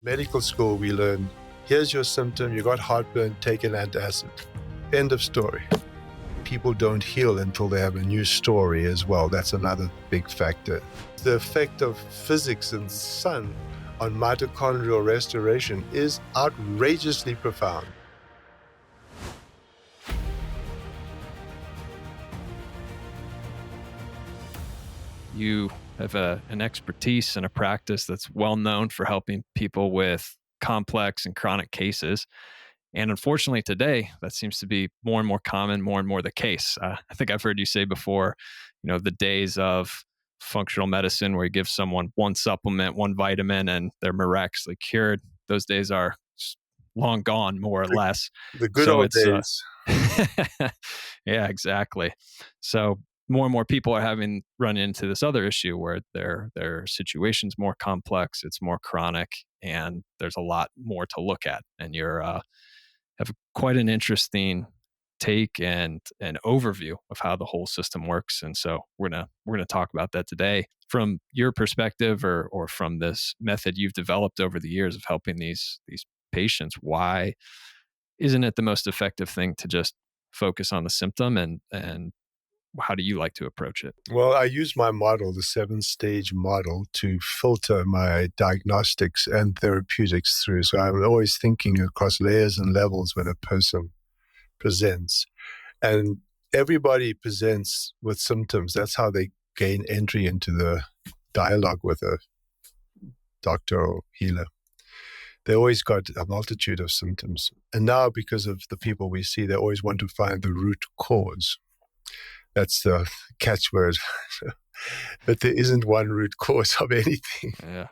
Medical school, we learn, here's your symptom, you got heartburn, take an antacid. End of story. People don't heal until they have a new story as well. That's another big factor. The effect of physics and sun on mitochondrial restoration is outrageously profound. You have an expertise and a practice that's well known for helping people with complex and chronic cases. And unfortunately, today, that seems to be more and more common, more and more the case. I think I've heard you say before, the days of functional medicine where you give someone one supplement, one vitamin, and they're miraculously cured. Those days are long gone, more or less. The good old days. Yeah, exactly. So more and more people are having run into this other issue where their situation's more complex, it's more chronic, and there's a lot more to look at. And you're have quite an interesting take and an overview of how the whole system works. And so we're gonna talk about that today from your perspective, or from this method you've developed over the years of helping these patients. Why isn't it the most effective thing to just focus on the symptom, and how do you like to approach it? Well, I use my model, the 7-stage model, to filter my diagnostics and therapeutics through. So I'm always thinking across layers and levels when a person presents. And everybody presents with symptoms. That's how they gain entry into the dialogue with a doctor or healer. They always got a multitude of symptoms. And now, because of the people we see, they always want to find the root cause. That's the catchword. But there isn't one root cause of anything. Yeah.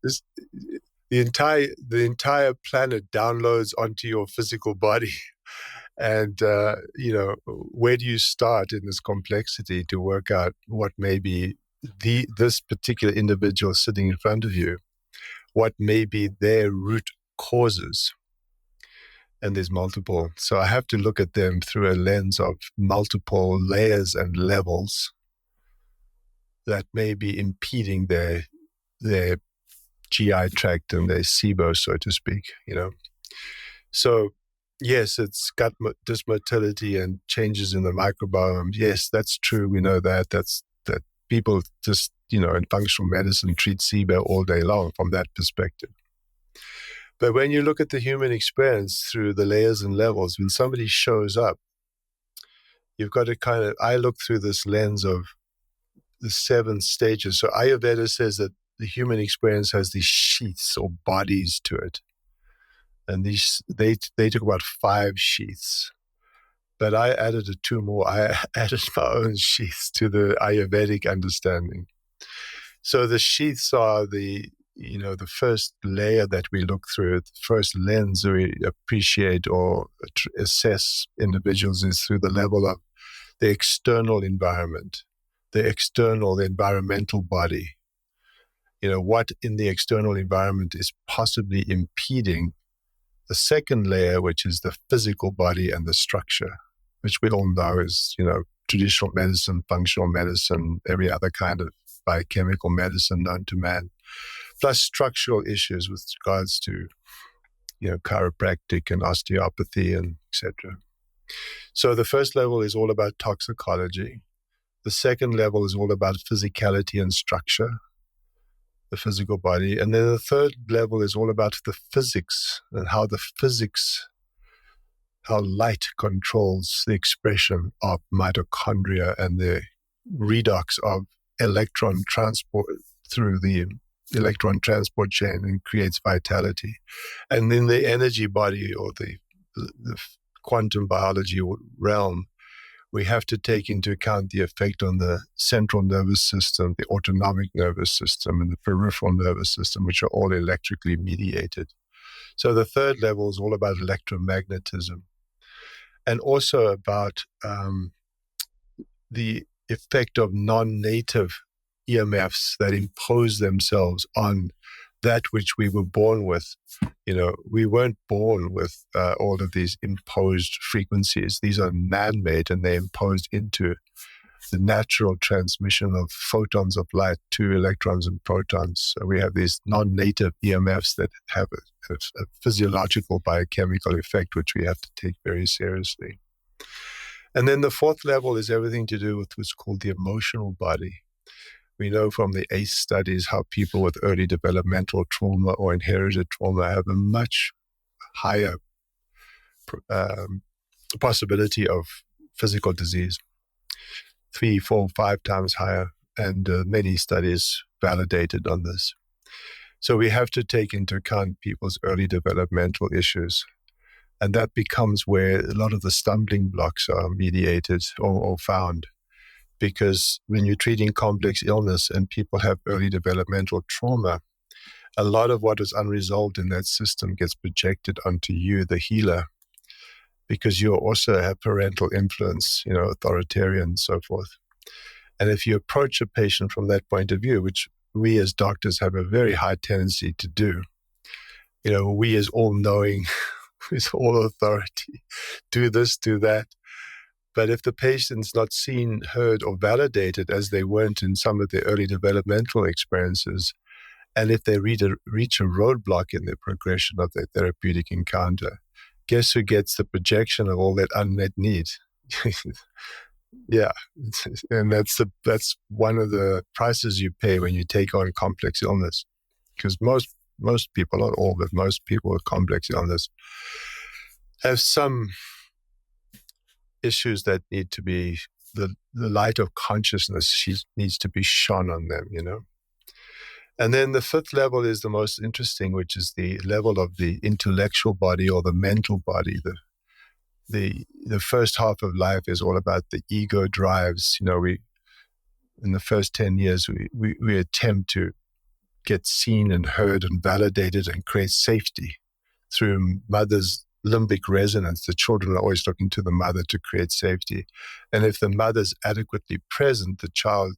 The entire planet downloads onto your physical body. And, where do you start in this complexity to work out what may be this particular individual sitting in front of you, what may be their root causes? And there's multiple. So I have to look at them through a lens of multiple layers and levels that may be impeding their GI tract and their SIBO, so to speak, So yes, it's gut dysmotility and changes in the microbiome. Yes, that's true. We know that. That people just, in functional medicine treat SIBO all day long from that perspective. But when you look at the human experience through the layers and levels, when somebody shows up, you've got to I look through this lens of the 7 stages. So Ayurveda says that the human experience has these sheaths or bodies to it. And they talk about 5 sheaths. But I added 2 more. I added my own sheaths to the Ayurvedic understanding. So the sheaths are the first layer that we look through, the first lens we appreciate or assess individuals is through the level of the external environment, the environmental body. What in the external environment is possibly impeding the second layer, which is the physical body and the structure, which we all know is, traditional medicine, functional medicine, every other kind of biochemical medicine known to man, plus structural issues with regards to, chiropractic and osteopathy and etc. So the first level is all about toxicology. The second level is all about physicality and structure, the physical body. And then the third level is all about the physics and how light controls the expression of mitochondria and the redox of electron transport through the electron transport chain and creates vitality. And in the energy body or the quantum biology realm, we have to take into account the effect on the central nervous system, the autonomic nervous system, and the peripheral nervous system, which are all electrically mediated. So the third level is all about electromagnetism and also about the effect of non-native EMFs that impose themselves on that which we were born with. We weren't born with all of these imposed frequencies. These are man-made and they're imposed into the natural transmission of photons of light to electrons and protons. So we have these non-native EMFs that have a physiological biochemical effect, which we have to take very seriously. And then the fourth level is everything to do with what's called the emotional body. We know from the ACE studies how people with early developmental trauma or inherited trauma have a much higher possibility of physical disease, 3, 4, 5 times higher, and many studies validated on this. So we have to take into account people's early developmental issues, and that becomes where a lot of the stumbling blocks are mediated or found. Because when you're treating complex illness and people have early developmental trauma, a lot of what is unresolved in that system gets projected onto you, the healer, because you also have parental influence, authoritarian and so forth. And if you approach a patient from that point of view, which we as doctors have a very high tendency to do, we as all-knowing, with all authority, do this, do that. But if the patient's not seen, heard, or validated as they weren't in some of their early developmental experiences, and if they reach a roadblock in the progression of their therapeutic encounter, guess who gets the projection of all that unmet need? Yeah, and that's one of the prices you pay when you take on complex illness, because most people, not all, but most people with complex illness have some issues that need to be, the light of consciousness needs to be shone on them, And then the fifth level is the most interesting, which is the level of the intellectual body or the mental body. The first half of life is all about the ego drives. We in the first 10 years, we attempt to get seen and heard and validated and create safety through mother's limbic resonance. The children are always looking to the mother to create safety. And if the mother's adequately present, the child's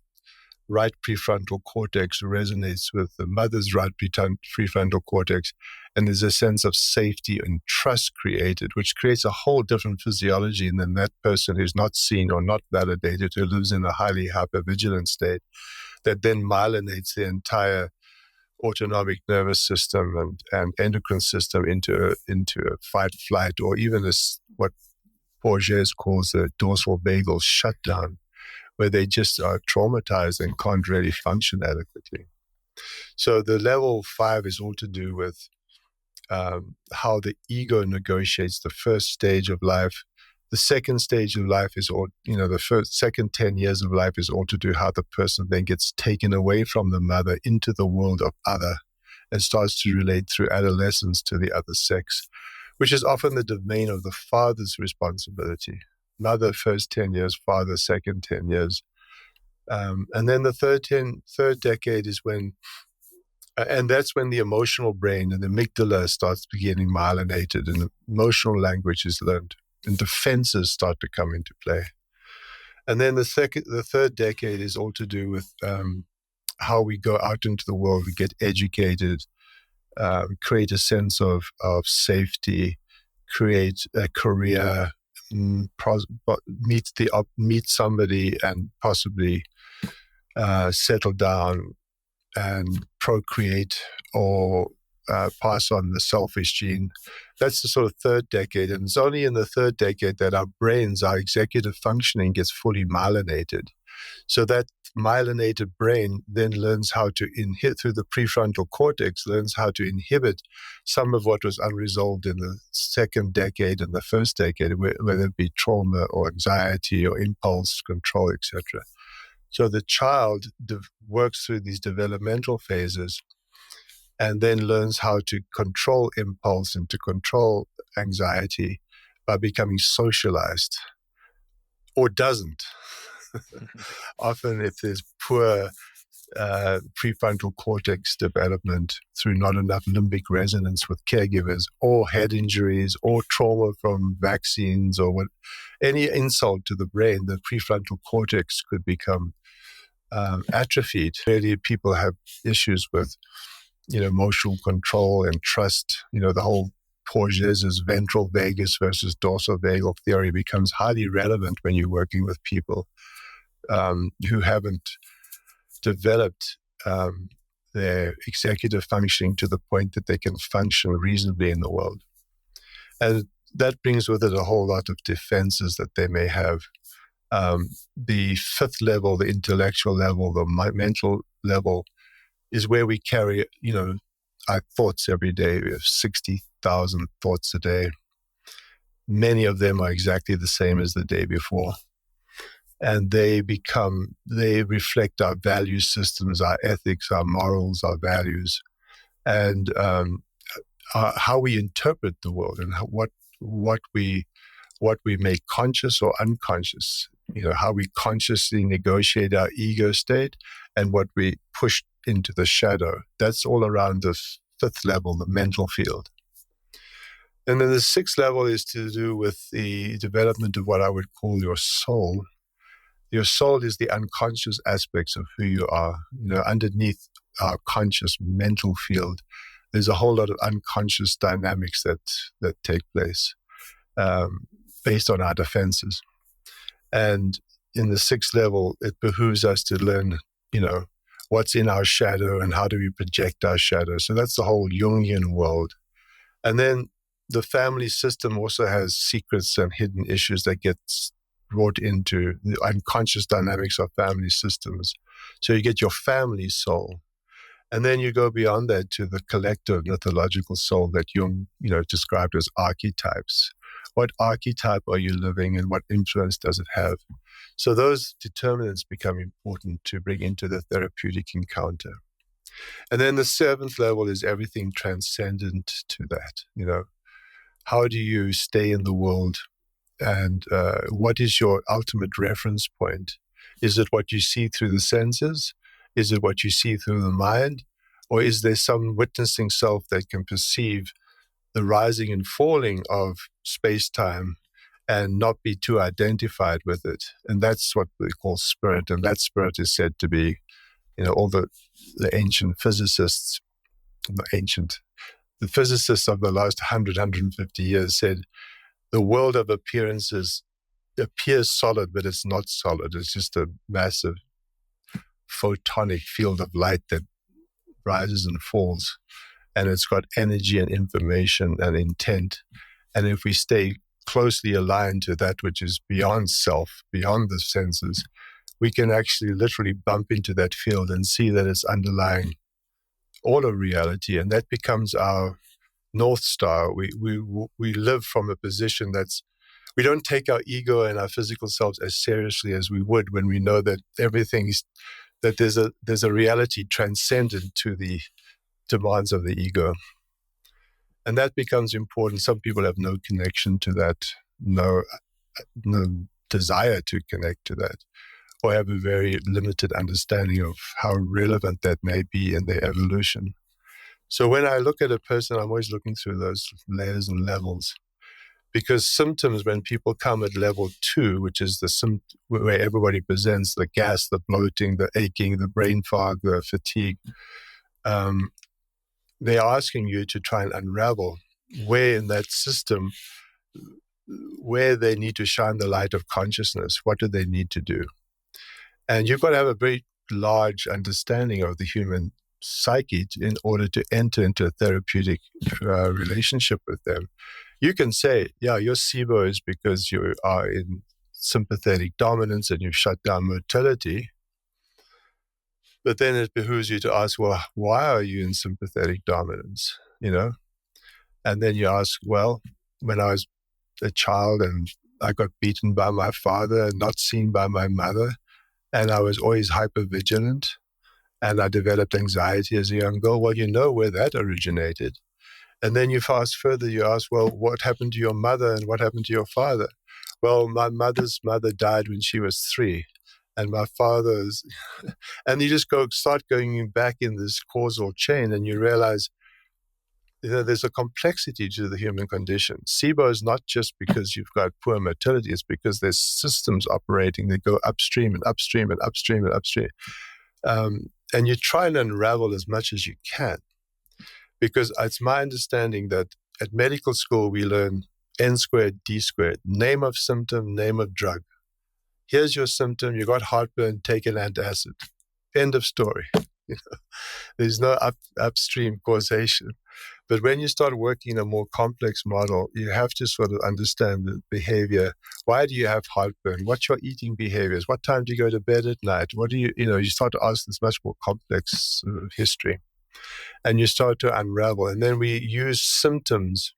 right prefrontal cortex resonates with the mother's right prefrontal cortex, and there's a sense of safety and trust created, which creates a whole different physiology than that person who's not seen or not validated, who lives in a highly hypervigilant state, that then myelinates the entire autonomic nervous system and endocrine system into a fight, flight, or even what Porges calls a dorsal vagal shutdown, where they just are traumatized and can't really function adequately. So the level 5 is all to do with how the ego negotiates the first stage of life. The second stage of life is all, the second 10 years of life is all to do how the person then gets taken away from the mother into the world of other and starts to relate through adolescence to the other sex, which is often the domain of the father's responsibility. Mother first 10 years, father second 10 years. And then the third decade is when, and that's when the emotional brain and the amygdala starts getting myelinated and emotional language is learned and defenses start to come into play. And then the third decade is all to do with how we go out into the world, we get educated, create a sense of safety, create a career, meet somebody and possibly settle down and procreate or pass on the selfish gene. That's the sort of third decade. And it's only in the third decade that our brains, our executive functioning gets fully myelinated. So that myelinated brain then learns how to inhibit, through the prefrontal cortex, learns how to inhibit some of what was unresolved in the second decade and the first decade, whether it be trauma or anxiety or impulse control, etc. So the child works through these developmental phases and then learns how to control impulse and to control anxiety by becoming socialized, or doesn't. Often if there's poor prefrontal cortex development through not enough limbic resonance with caregivers, or head injuries, or trauma from vaccines, or any insult to the brain, the prefrontal cortex could become atrophied. Really, people have issues with emotional control and trust. The whole Porges' ventral vagus versus dorsal vagal theory becomes highly relevant when you're working with people who haven't developed their executive functioning to the point that they can function reasonably in the world. And that brings with it a whole lot of defenses that they may have. The fifth level, the intellectual level, the mental level, is where we carry, our thoughts every day. We have 60,000 thoughts a day. Many of them are exactly the same as the day before. And they reflect our value systems, our ethics, our morals, our values, and how we interpret the world, and what we make conscious or unconscious. How we consciously negotiate our ego state, and what we push into the shadow. That's all around the fifth level, the mental field. And then the sixth level is to do with the development of what I would call your soul. Your soul is the unconscious aspects of who you are. Underneath our conscious mental field, there's a whole lot of unconscious dynamics that take place based on our defenses. And in the sixth level, it behooves us to learn, what's in our shadow and how do we project our shadow. So that's the whole Jungian world. And then the family system also has secrets and hidden issues that get brought into the unconscious dynamics of family systems. So you get your family soul. And then you go beyond that to the collective mythological soul that Jung, described as archetypes. What archetype are you living, and what influence does it have? So those determinants become important to bring into the therapeutic encounter. And then the seventh level is everything transcendent to that. How do you stay in the world, and what is your ultimate reference point? Is it what you see through the senses? Is it what you see through the mind? Or is there some witnessing self that can perceive the rising and falling of space-time and not be too identified with it? And that's what we call spirit. And that spirit is said to be, all the ancient physicists, the physicists of the last 100, 150 years said, the world of appearances appears solid, but it's not solid. It's just a massive photonic field of light that rises and falls. And it's got energy and information and intent. And if we stay closely aligned to that which is beyond self, beyond the senses, we can actually literally bump into that field and see that it's underlying all of reality. And that becomes our North Star. We live from a position we don't take our ego and our physical selves as seriously as we would when we know that there's a reality transcendent to the demands of the ego. And that becomes important. Some people have no connection to that, no desire to connect to that, or have a very limited understanding of how relevant that may be in their evolution. So when I look at a person, I'm always looking through those layers and levels, because symptoms, when people come at level 2, which is where everybody presents the gas, the bloating, the aching, the brain fog, the fatigue, they're asking you to try and unravel where in that system, where they need to shine the light of consciousness. What do they need to do? And you've got to have a very large understanding of the human psyche in order to enter into a therapeutic relationship with them. You can say, yeah, your SIBO is because you are in sympathetic dominance and you've shut down motility. But then it behooves you to ask, well, why are you in sympathetic dominance? And then you ask, well, when I was a child and I got beaten by my father and not seen by my mother, and I was always hypervigilant, and I developed anxiety as a young girl. Well, you know where that originated. And then you fast further, you ask, well, what happened to your mother and what happened to your father? Well, my mother's mother died when she was 3, and my father's, and you just start going back in this causal chain, and you realize there's a complexity to the human condition. SIBO is not just because you've got poor motility, it's because there's systems operating that go upstream and upstream and upstream and upstream. And you try and unravel as much as you can, because it's my understanding that at medical school we learn N squared, D squared, name of symptom, name of drug. Here's your symptom. You got heartburn, take an antacid. End of story. There's no upstream causation. But when you start working in a more complex model, you have to sort of understand the behavior. Why do you have heartburn? What's your eating behaviors? What time do you go to bed at night? What do you start to ask this much more complex history, and you start to unravel. And then we use symptoms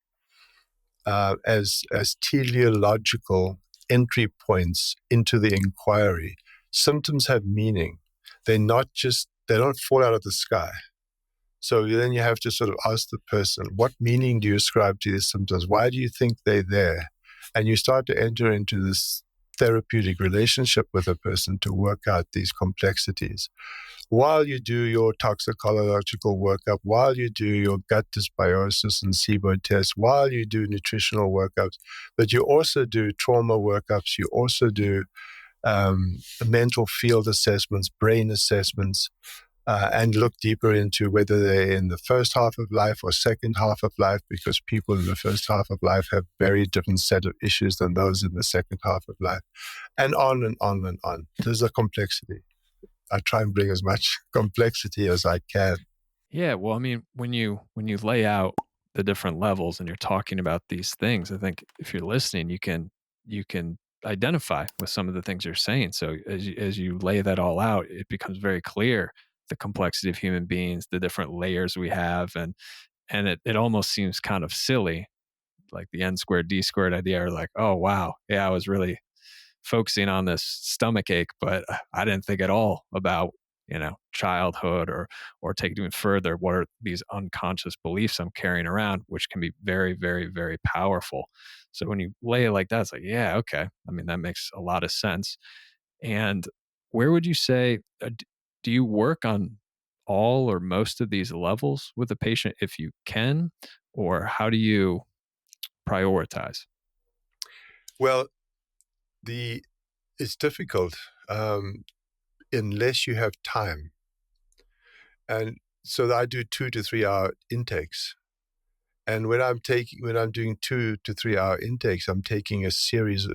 as teleological entry points into the inquiry. Symptoms have meaning. They don't fall out of the sky. So then you have to sort of ask the person, what meaning do you ascribe to these symptoms? Why do you think they're there? And you start to enter into this therapeutic relationship with a person to work out these complexities. While you do your toxicological workup, while you do your gut dysbiosis and SIBO tests, while you do nutritional workups, but you also do trauma workups, you also do mental field assessments, brain assessments, and look deeper into whether they're in the first half of life or second half of life, because people in the first half of life have very different set of issues than those in the second half of life, and on and on and on. There's a complexity. I try and bring as much complexity as I can. Yeah, well, I mean, when you lay out the different levels and you're talking about these things, I think if you're listening, you can identify with some of the things you're saying. So as you lay that all out, it becomes very clear the complexity of human beings, the different layers we have, and it almost seems kind of silly, like the n squared d squared idea, or like, oh wow, yeah, I was really focusing on this stomach ache, but I didn't think at all about, childhood, or take it even further. What are these unconscious beliefs I'm carrying around, which can be very, very, very powerful. So when you lay it like that, it's like, yeah, okay. I mean, that makes a lot of sense. And where would you say, do you work on all or most of these levels with a patient if you can, or how do you prioritize? Well, it's difficult unless you have time. And so I do 2 to 3 hour intakes. And when I'm doing 2 to 3 hour intakes, I'm taking a series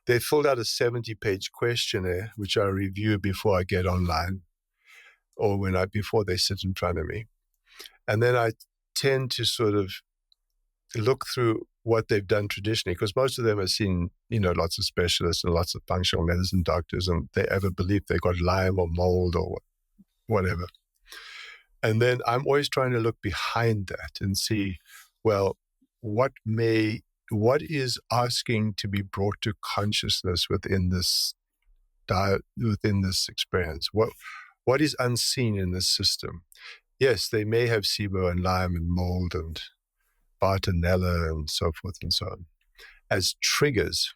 they filled out a 70-page questionnaire, which I review before I get online or before they sit in front of me. And then I tend to sort of look through what they've done traditionally, because most of them have seen, lots of specialists and lots of functional medicine doctors, and they ever believe they've got Lyme or mold or whatever. And then I'm always trying to look behind that and see, well, what is asking to be brought to consciousness within this experience? What is unseen in this system? Yes, they may have SIBO and Lyme and mold and Bartonella and so forth and so on as triggers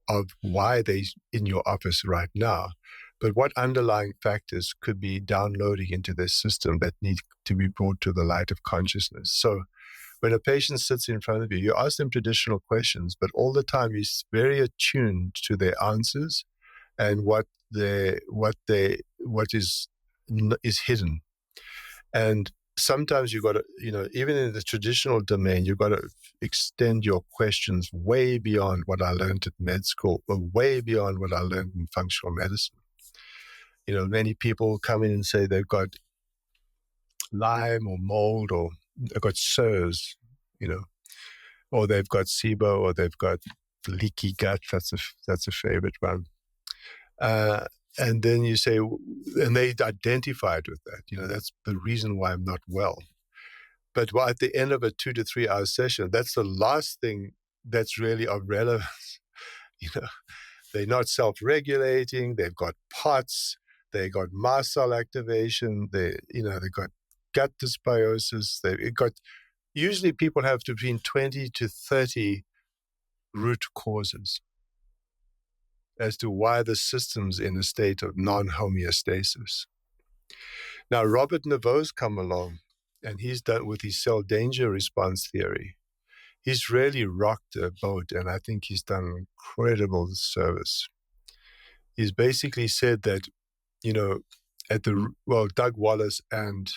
of why they're in your office right now. But what underlying factors could be downloading into this system that need to be brought to the light of consciousness? So when a patient sits in front of you, you ask them traditional questions, but all the time you're very attuned to their answers and what is hidden. And sometimes you've got to, even in the traditional domain, you've got to extend your questions way beyond what I learned at med school, or way beyond what I learned in functional medicine. Many people come in and say they've got Lyme or mold, or they've got SIRS, or they've got SIBO, or they've got leaky gut. That's a favorite one. And then you say, and they identified with that, that's the reason why I'm not well. But at the end of a 2 to 3 hour session, that's the last thing that's really of relevance. They're not self-regulating. They've got POTS. They got mast cell activation. They got gut dysbiosis. Usually people have between 20 to 30 root causes as to why the system's in a state of non-homeostasis. Now, Robert Navarro's come along, and he's done with his cell danger response theory. He's really rocked the boat, and I think he's done an incredible service. He's basically said that, Doug Wallace and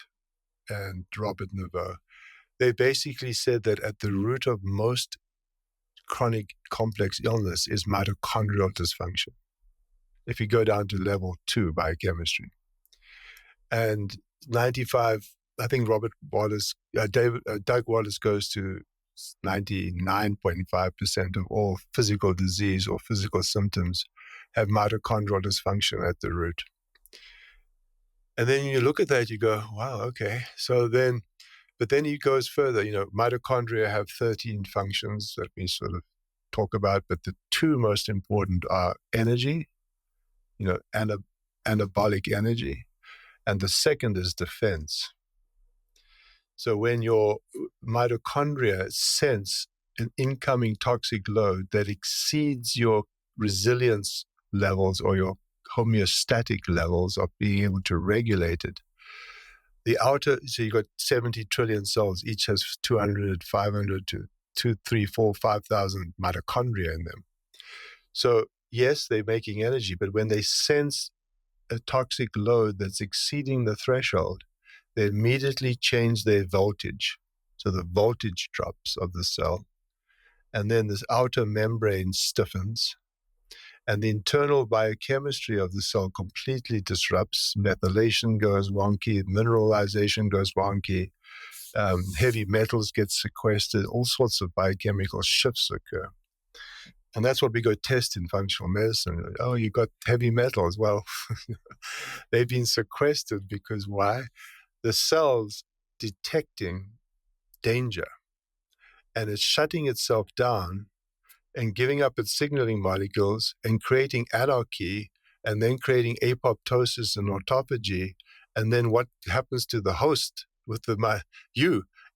Robert Navarro, they basically said that at the root of most chronic complex illness is mitochondrial dysfunction. If you go down to level 2 biochemistry. And 95, I think Doug Wallace goes to 99.5% of all physical disease or physical symptoms have mitochondrial dysfunction at the root. And then you look at that, you go, wow, okay. But then he goes further, mitochondria have 13 functions that we sort of talk about, but the two most important are energy, anabolic energy, and the second is defense. So when your mitochondria sense an incoming toxic load that exceeds your resilience levels or your homeostatic levels of being able to regulate it, so you got 70 trillion cells, each has 200, 500 to 2, 3, 4, 5,000 mitochondria in them. So yes, they're making energy, but when they sense a toxic load that's exceeding the threshold, they immediately change their voltage. So the voltage drops of the cell. And then this outer membrane stiffens. And the internal biochemistry of the cell completely disrupts. Methylation goes wonky, mineralization goes wonky, heavy metals get sequestered, all sorts of biochemical shifts occur. And that's what we go test in functional medicine. Oh, you got heavy metals. Well, they've been sequestered because why? The cell's detecting danger and it's shutting itself down and giving up its signaling molecules and creating anarchy and then creating apoptosis and autophagy. And then what happens to the host with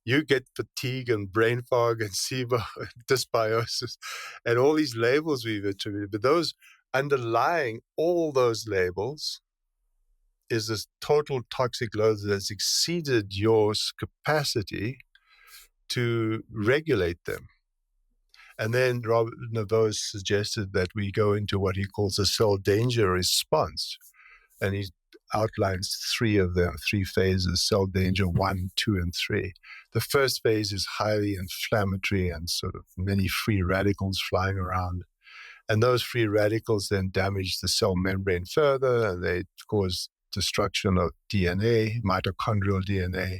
you get fatigue and brain fog and SIBO and dysbiosis and all these labels we've attributed. But those underlying all those labels is this total toxic load that has exceeded your capacity to regulate them. And then Robert Naveau suggested that we go into what he calls a cell danger response. And he outlines three of them, 3 phases: cell danger 1, 2, and 3. The first phase is highly inflammatory and sort of many free radicals flying around. And those free radicals then damage the cell membrane further, and they cause destruction of DNA, mitochondrial DNA.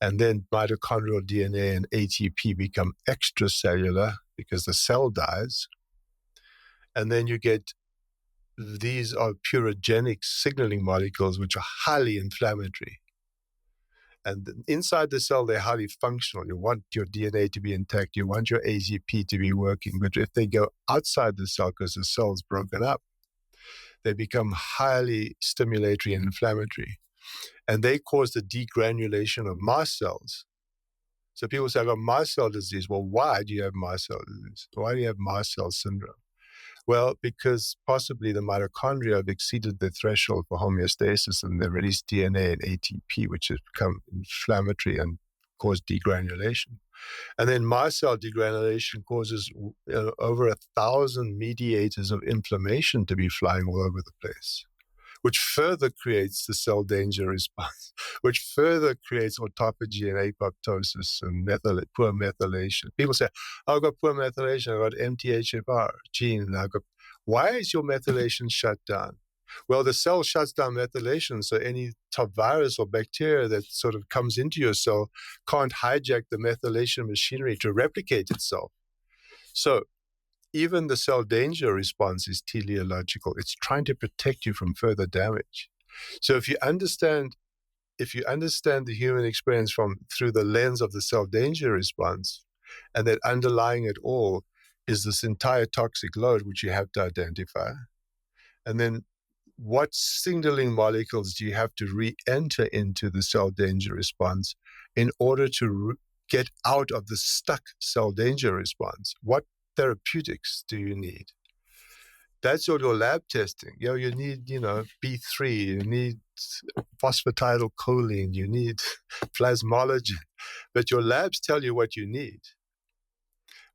And then mitochondrial DNA and ATP become extracellular because the cell dies. And then you get, these are purogenic signaling molecules, which are highly inflammatory. And inside the cell, they're highly functional. You want your DNA to be intact. You want your ATP to be working. But if they go outside the cell, because the cell's broken up, they become highly stimulatory and inflammatory. And they cause the degranulation of mast cells. So people say, I've got mast cell disease. Well, why do you have mast cell disease? Why do you have mast cell syndrome? Well, because possibly the mitochondria have exceeded the threshold for homeostasis and they release DNA and ATP, which has become inflammatory and cause degranulation. And then mast cell degranulation causes over 1,000 mediators of inflammation to be flying all over the place, which further creates the cell danger response, which further creates autophagy and apoptosis and poor methylation. People say, oh, I've got poor methylation, I've got MTHFR gene, and I've got, why is your methylation shut down? Well, the cell shuts down methylation, so any top virus or bacteria that sort of comes into your cell can't hijack the methylation machinery to replicate itself. So even the cell danger response is teleological. It's trying to protect you from further damage. So if you understand the human experience through the lens of the cell danger response, and that underlying it all is this entire toxic load, which you have to identify, and then what signaling molecules do you have to re-enter into the cell danger response in order to get out of the stuck cell danger response? What therapeutics do you need? That's your lab testing. You need, B3, you need phosphatidylcholine, you need plasmalogen, but your labs tell you what you need.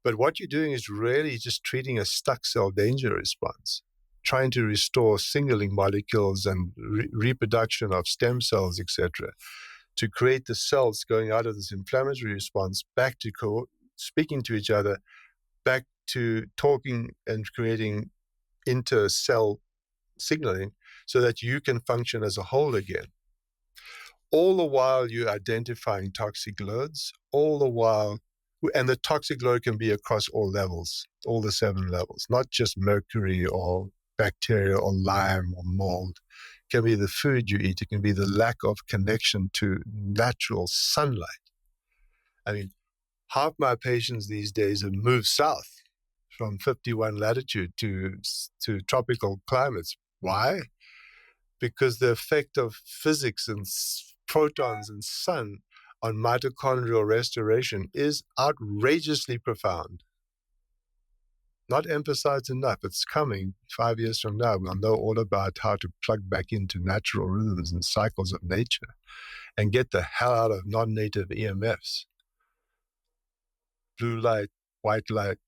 But what you're doing is really just treating a stuck cell danger response, trying to restore signaling molecules and reproduction of stem cells, etc., to create the cells going out of this inflammatory response back to speaking to each other, back to talking and creating inter-cell signaling so that you can function as a whole again. All the while you're identifying toxic loads, all the while, and the toxic load can be across all levels, all the 7 levels, not just mercury or bacteria or Lyme or mold. It can be the food you eat. It can be the lack of connection to natural sunlight. I mean, half my patients these days have moved south from 51 latitude to tropical climates. Why? Because the effect of physics and protons and sun on mitochondrial restoration is outrageously profound. Not emphasized enough. It's coming 5 years from now. We'll know all about how to plug back into natural rhythms and cycles of nature and get the hell out of non-native EMFs. Blue light, white light,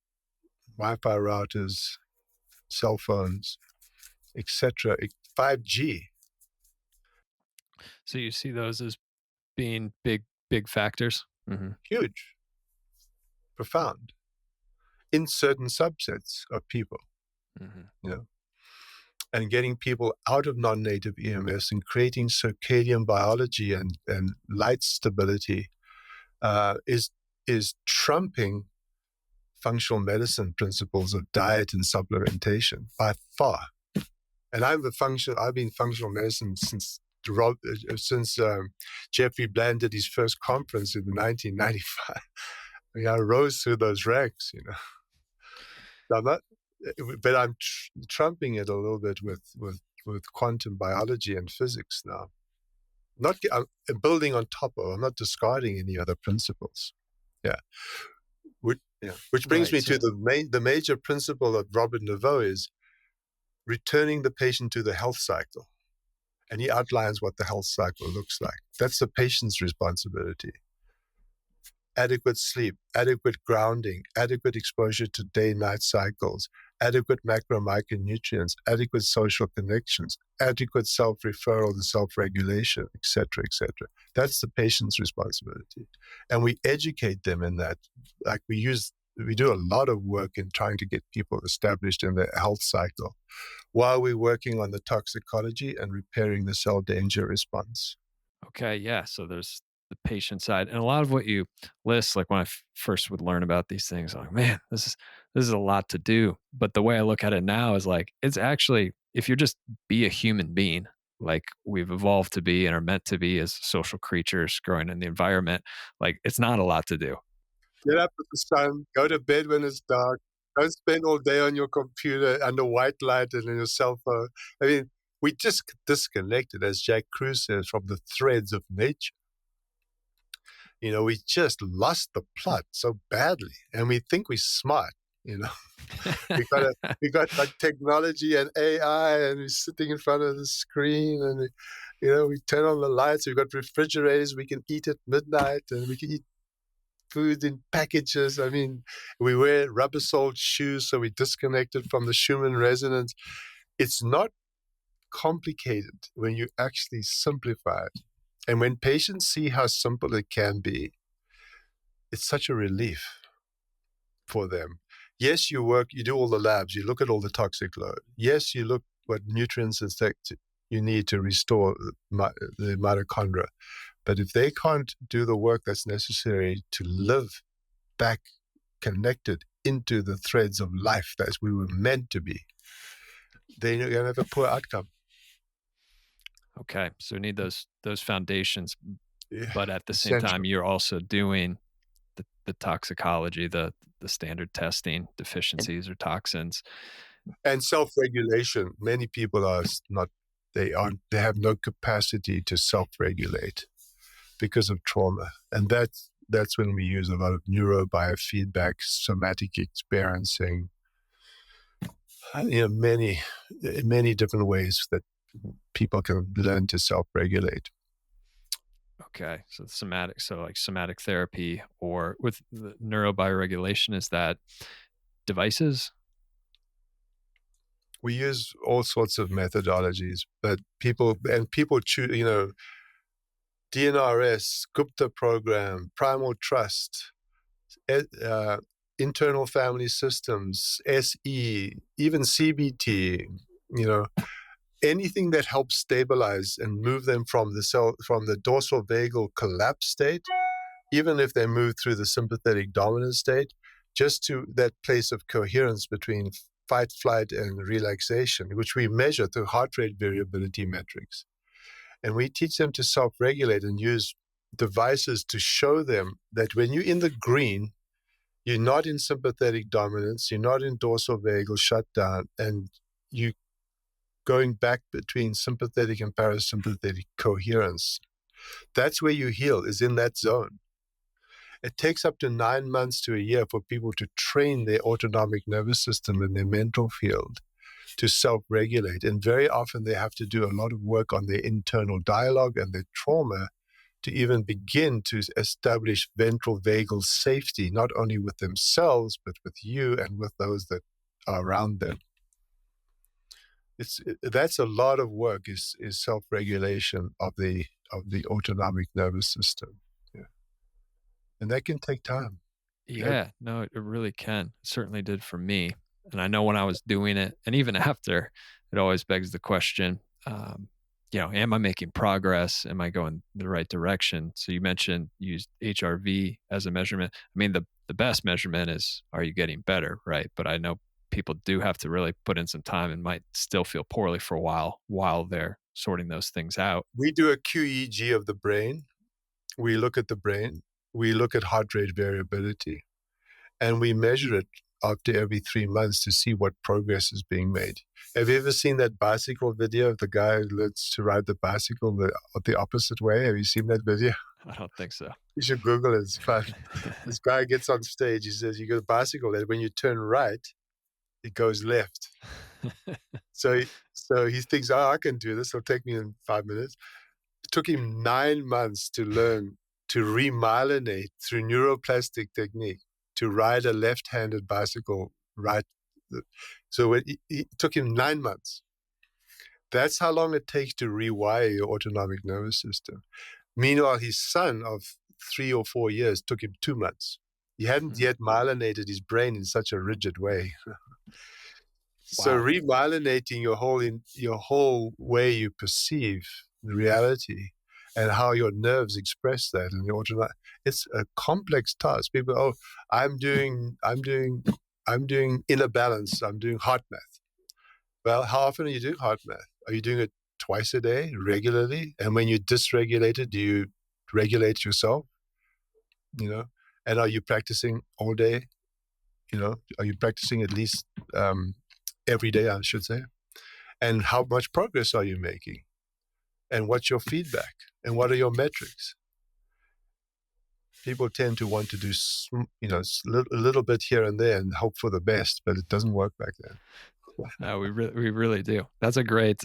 Wi-Fi routers, cell phones, etc. 5G. So you see those as being big factors. Mm-hmm. Huge, profound, in certain subsets of people, and getting people out of non-native EMS and creating circadian biology and light stability is trumping functional medicine principles of diet and supplementation by far. And I've been functional medicine since Jeffrey Bland did his first conference in 1995. I mean, I rose through those ranks, I'm not, but I'm trumping it a little bit with quantum biology and physics now. I'm building on top of. I'm not discarding any other principles. Which brings me to the major principle of Robert Naveau is returning the patient to the health cycle, and he outlines what the health cycle looks like. That's the patient's responsibility. Adequate sleep, adequate grounding, adequate exposure to day-night cycles, adequate macro micronutrients, adequate social connections, adequate self-referral and self-regulation, et cetera, et cetera. That's the patient's responsibility. And we educate them in that. Like we do a lot of work in trying to get people established in their health cycle while we're working on the toxicology and repairing the cell danger response. Okay, yeah. So there's the patient side, and a lot of what you list, like when I first would learn about these things, I'm like, man, this is a lot to do. But the way I look at it now is like, it's actually, if you're just be a human being, like we've evolved to be and are meant to be as social creatures growing in the environment, like it's not a lot to do. Get up with the sun, go to bed when it's dark. Don't spend all day on your computer under white light and on your cell phone. I mean, we just disconnected, as Jack Kruse says, from the threads of nature. We just lost the plot so badly, and we think we're smart. we got like technology and AI, and we're sitting in front of the screen, and we turn on the lights. We've got refrigerators. We can eat at midnight, and we can eat food in packages. I mean, we wear rubber-soled shoes, so we're disconnected from the Schumann resonance. It's not complicated when you actually simplify it. And when patients see how simple it can be, it's such a relief for them. Yes, you do all the labs, you look at all the toxic load. Yes, you look what nutrients you need to restore the mitochondria. But if they can't do the work that's necessary to live back connected into the threads of life that we were meant to be, then you're going to have a poor outcome. Okay, so we need those foundations, but at the essential. same time, you're also doing the toxicology, the standard testing, deficiencies or toxins, and self-regulation. Many people are not. They have no capacity to self-regulate because of trauma, and that's when we use a lot of neurobiofeedback, somatic experiencing. Many different ways that people can learn to self-regulate. Okay, so somatic therapy, or with the neurobioregulation, is that devices? We use all sorts of methodologies, but people choose, DNRS, Gupta program, primal trust, internal family systems, SE, even CBT, anything that helps stabilize and move them from the dorsal vagal collapse state, even if they move through the sympathetic dominant state, just to that place of coherence between fight, flight, and relaxation, which we measure through heart rate variability metrics. And we teach them to self-regulate and use devices to show them that when you're in the green, you're not in sympathetic dominance, you're not in dorsal vagal shutdown, and you going back between sympathetic and parasympathetic coherence. That's where you heal, is in that zone. It takes up to 9 months to a year for people to train their autonomic nervous system in their mental field to self-regulate. And very often they have to do a lot of work on their internal dialogue and their trauma to even begin to establish ventral vagal safety, not only with themselves, but with you and with those that are around them. That's a lot of work, is self-regulation of the autonomic nervous system. Yeah. And that can take time. Yeah, no, it really can. It certainly did for me. And I know when I was doing it, and even after, it always begs the question, am I making progress? Am I going the right direction? So you mentioned you used HRV as a measurement. I mean, the best measurement is, are you getting better, right? But I know people do have to really put in some time and might still feel poorly for a while they're sorting those things out. We do a QEEG of the brain. We look at the brain. We look at heart rate variability. And we measure it after every 3 months to see what progress is being made. Have you ever seen that bicycle video of the guy who learns to ride the bicycle the opposite way? Have you seen that video? I don't think so. You should Google it. It's fun. This guy gets on stage. He says, you got a bicycle that when you turn right, it goes left. So he thinks, I can do this. It'll take me in 5 minutes. It took him 9 months to learn to remyelinate through neuroplastic technique to ride a left-handed bicycle right. So it took him 9 months. That's how long it takes to rewire your autonomic nervous system. Meanwhile, his son of 3 or 4 years took him 2 months. He hadn't yet myelinated his brain in such a rigid way. So remyelinating your whole way you perceive the reality and how your nerves express that, and it's a complex task. People, I'm doing inner balance. I'm doing heart math. Well, how often are you doing heart math? Are you doing it twice a day, regularly? And when you're dysregulated, do you regulate yourself? And are you practicing all day? Are you practicing at least every day, I should say? And how much progress are you making? And what's your feedback? And what are your metrics? People tend to want to do, a little bit here and there and hope for the best, but it doesn't work like that. No, we really do. That's a great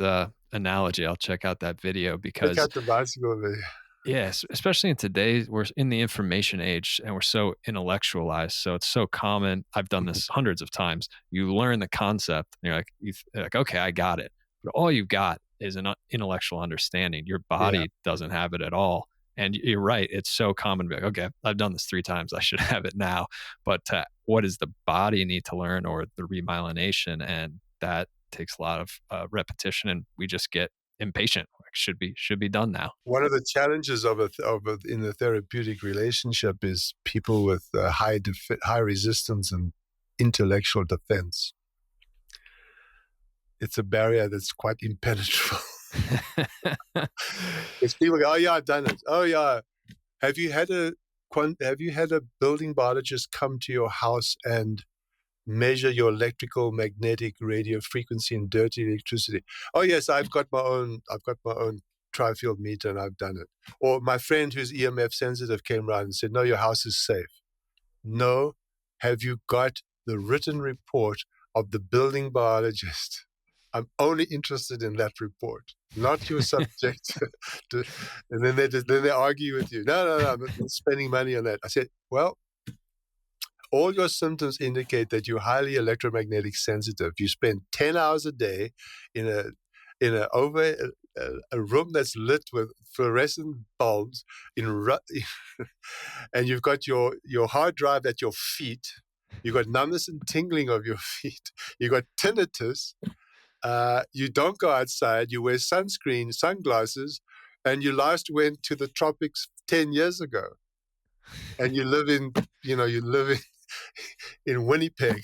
analogy. I'll check out that video because check out the bicycle video. Yes, especially in today's, we're in the information age and we're so intellectualized. So it's so common. I've done this hundreds of times. You learn the concept and you're like, okay, I got it. But all you've got is an intellectual understanding. Your body doesn't have it at all. And you're right. It's so common to be like, okay, I've done this 3 times. I should have it now. But what does the body need to learn, or the remyelination? And that takes a lot of repetition, and we just get impatient. Like, should be done now. One of the challenges in the therapeutic relationship is people with high resistance and intellectual defense. It's a barrier that's quite impenetrable. It's people go, oh yeah, I've done it. Oh yeah, have you had a building biologist come to your house and measure your electrical, magnetic, radio frequency and dirty electricity? Oh yes, I've got my own tri-field meter and I've done it. Or my friend who's EMF sensitive came around and said, no, your house is safe. No, have you got the written report of the building biologist? I'm only interested in that report, not your subject. And then they argue with you. No, I'm not spending money on that. I said, well, all your symptoms indicate that you're highly electromagnetic sensitive. You spend 10 hours a day in a room that's lit with fluorescent bulbs, and you've got your hard drive at your feet, You got numbness and tingling of your feet. You got tinnitus. You don't go outside. You wear sunscreen, sunglasses, and you last went to the tropics 10 years ago. And you live in Winnipeg.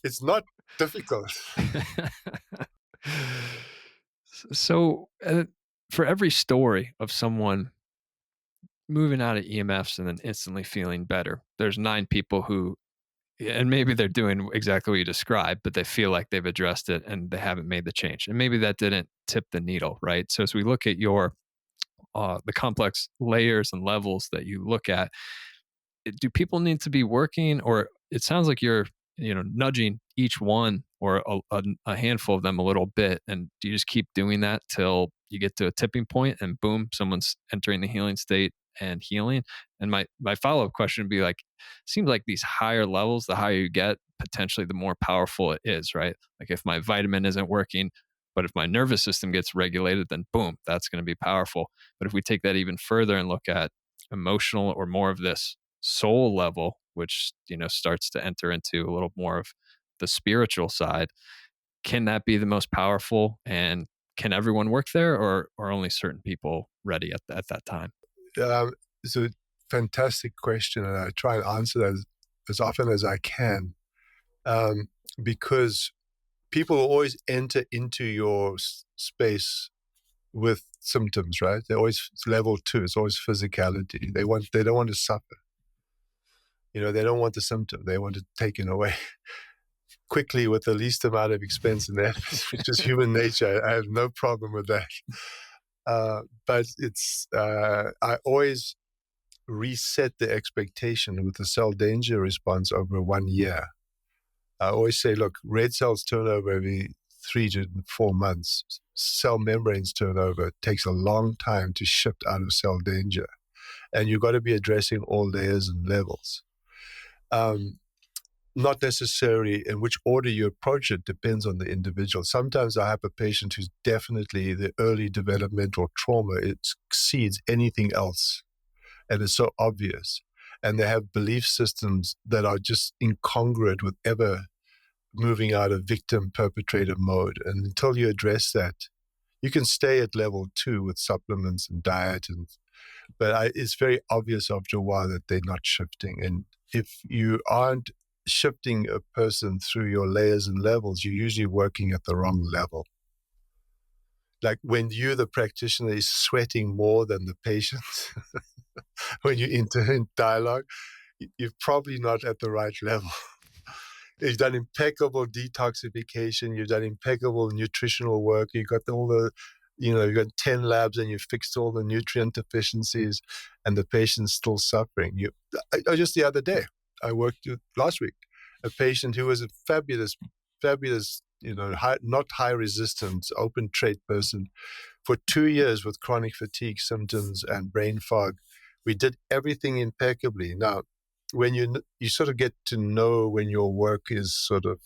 It's not difficult. So, for every story of someone moving out of EMFs and then instantly feeling better, there's 9 people who, and maybe they're doing exactly what you described, but they feel like they've addressed it and they haven't made the change. And maybe that didn't tip the needle, right? So as we look at your the complex layers and levels that you look at, do people need to be working, or it sounds like you're nudging each one or a handful of them a little bit, and do you just keep doing that till you get to a tipping point and boom, someone's entering the healing state and healing? And my follow-up question would be like, seems like these higher levels, the higher you get, potentially the more powerful it is, right? Like if my vitamin isn't working, but if my nervous system gets regulated, then boom, that's going to be powerful. But if we take that even further and look at emotional or more of this soul level, which starts to enter into a little more of the spiritual side, can that be the most powerful? And can everyone work there, or only certain people ready at that time? It's a fantastic question, and I try and answer that as often as I can, because people always enter into your space with symptoms, right? They're always level 2. It's always physicality. They don't want to suffer. They don't want the symptom. They want it taken away quickly with the least amount of expense and effort, which is human nature. I have no problem with that. But it's I always reset the expectation with the cell danger response over 1 year. I always say, look, red cells turn over every 3 to 4 months. Cell membranes turnover takes a long time to shift out of cell danger. And you've got to be addressing all layers and levels. Not necessarily in which order you approach it depends on the individual. Sometimes I have a patient who's definitely the early developmental trauma. It exceeds anything else. And it's so obvious. And they have belief systems that are just incongruent with ever moving out of victim perpetrator mode. And until you address that, you can stay at level 2 with supplements and diet, but it's very obvious after a while that they're not shifting. And if you aren't shifting a person through your layers and levels, you're usually working at the wrong level. Like when you, the practitioner, is sweating more than the patient, when you enter in dialogue, you're probably not at the right level. You've done impeccable detoxification. You've done impeccable nutritional work. You've got you've got 10 labs and you've fixed all the nutrient deficiencies, and the patient's still suffering. Just the other day, I worked last week, a patient who was a fabulous, not high resistance, open trait person for 2 years with chronic fatigue symptoms and brain fog. We did everything impeccably. Now, when you sort of get to know when your work is sort of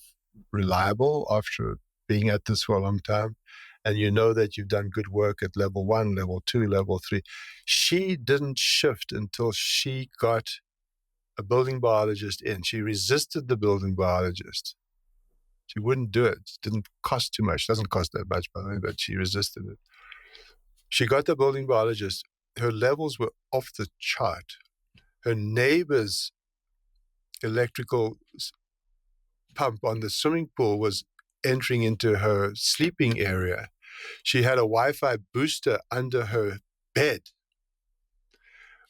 reliable after being at this for a long time, and you know that you've done good work at level 1, level 2, level 3. She didn't shift until she got a building biologist in. She resisted the building biologist. She wouldn't do it. It didn't cost too much. It doesn't cost that much, by the way, but she resisted it. She got the building biologist. Her levels were off the chart. Her neighbor's electrical pump on the swimming pool was entering into her sleeping area. She had a Wi-Fi booster under her bed.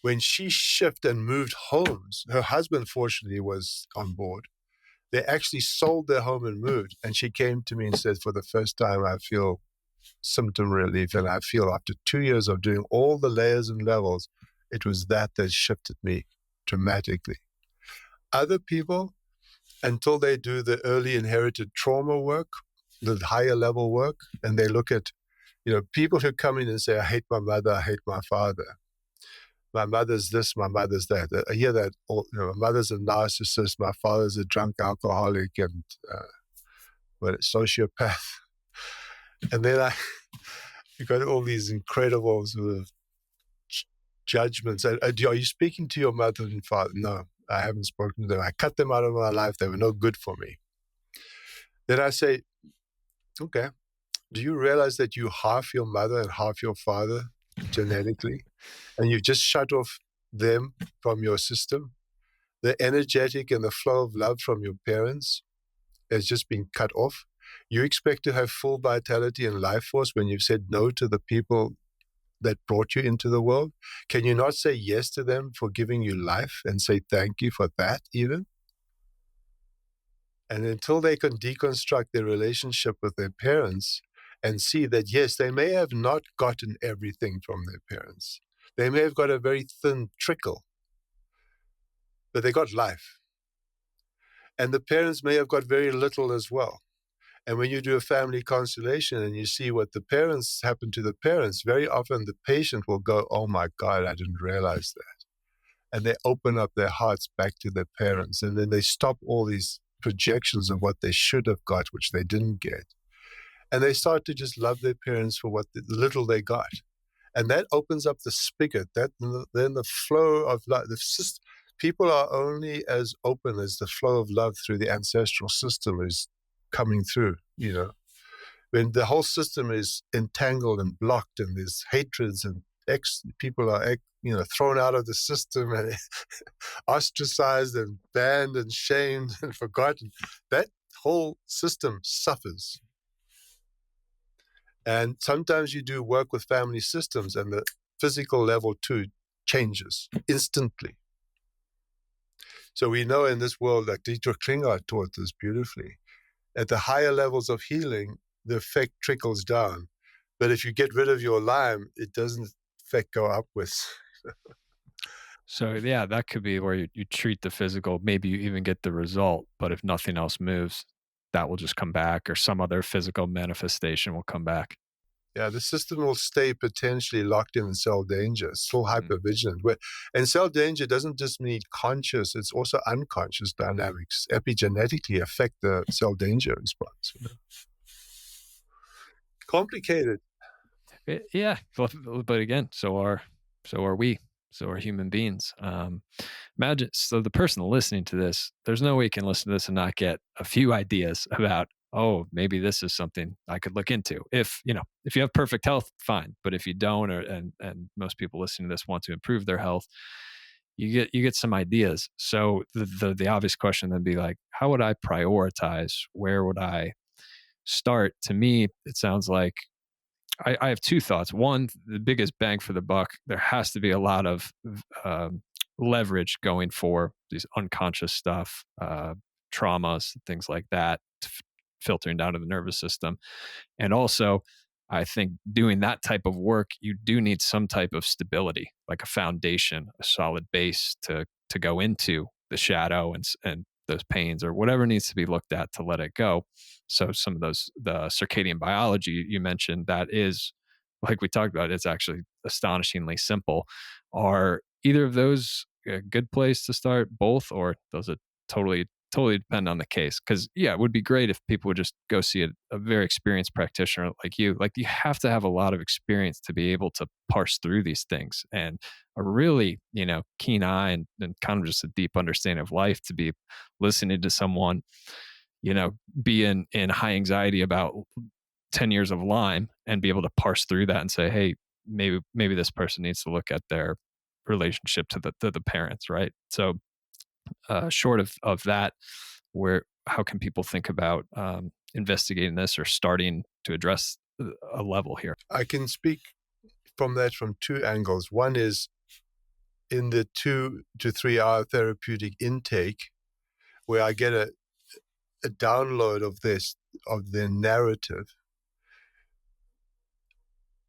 When she shifted and moved homes, her husband fortunately was on board. They actually sold their home and moved. And she came to me and said, for the first time, I feel symptom relief. And I feel after 2 years of doing all the layers and levels, it was that shifted me dramatically. Other people, until they do the early inherited trauma work, the higher level work, and they look at, people who come in and say, I hate my mother, I hate my father. My mother's this, my mother's that. I hear that, my mother's a narcissist, my father's a drunk alcoholic and a sociopath. And then you got all these incredible sort of judgments. Are you speaking to your mother and father? No. I haven't spoken to them. I cut them out of my life. They were no good for me. Then I say, okay, do you realize that you half your mother and half your father genetically? And you've just shut off them from your system? The energetic and the flow of love from your parents has just been cut off. You expect to have full vitality and life force when you've said no to the people that brought you into the world? Can you not say yes to them for giving you life and say thank you for that even? And until they can deconstruct their relationship with their parents and see that, yes, they may have not gotten everything from their parents. They may have got a very thin trickle, but they got life. And the parents may have got very little as well. And when you do a family constellation and you see what the parents happen to the parents, very often the patient will go, oh my God, I didn't realize that. And they open up their hearts back to their parents. And then they stop all these projections of what they should have got, which they didn't get. And they start to just love their parents for what the little they got. And that opens up the spigot. That then the flow of love, people are only as open as the flow of love through the ancestral system is coming through, when the whole system is entangled and blocked and there's hatreds and people are, thrown out of the system and ostracized and banned and shamed and forgotten, that whole system suffers. And sometimes you do work with family systems and the physical level too changes instantly. So we know in this world, like Dietrich Klinger taught this beautifully, at the higher levels of healing, the effect trickles down. But if you get rid of your Lyme, it doesn't effect go upwards. So yeah, that could be where you treat the physical, maybe you even get the result, but if nothing else moves, that will just come back or some other physical manifestation will come back. Yeah, the system will stay potentially locked in cell danger, still hypervigilant. And cell danger doesn't just mean conscious, it's also unconscious dynamics epigenetically affect the cell danger response. Complicated. Yeah, but again, so are we. So are human beings. Imagine, so the person listening to this, there's no way you can listen to this and not get a few ideas about, oh, maybe this is something I could look into. If you have perfect health, fine. But if you don't, and most people listening to this want to improve their health, you get some ideas. So the obvious question then be like, how would I prioritize? Where would I start? To me, it sounds like I have two thoughts. One, the biggest bang for the buck, there has to be a lot of leverage going for these unconscious stuff, traumas, things like that, filtering down to the nervous system. And also, I think doing that type of work, you do need some type of stability, like a foundation, a solid base to go into the shadow and those pains or whatever needs to be looked at to let it go. So some of those, the circadian biology you mentioned, that is, like we talked about, it's actually astonishingly simple. Are either of those a good place to start? Both, or does it totally depend on the case? Because yeah, it would be great if people would just go see a very experienced practitioner like you. Like, you have to have a lot of experience to be able to parse through these things, and a really keen eye and kind of just a deep understanding of life to be listening to someone be in high anxiety about 10 years of Lyme and be able to parse through that and say, hey, maybe this person needs to look at their relationship to the parents, right? So short of that, how can people think about investigating this or starting to address a level here? I can speak from two angles. One is in the 2 to 3 hour therapeutic intake, where I get a download of their narrative.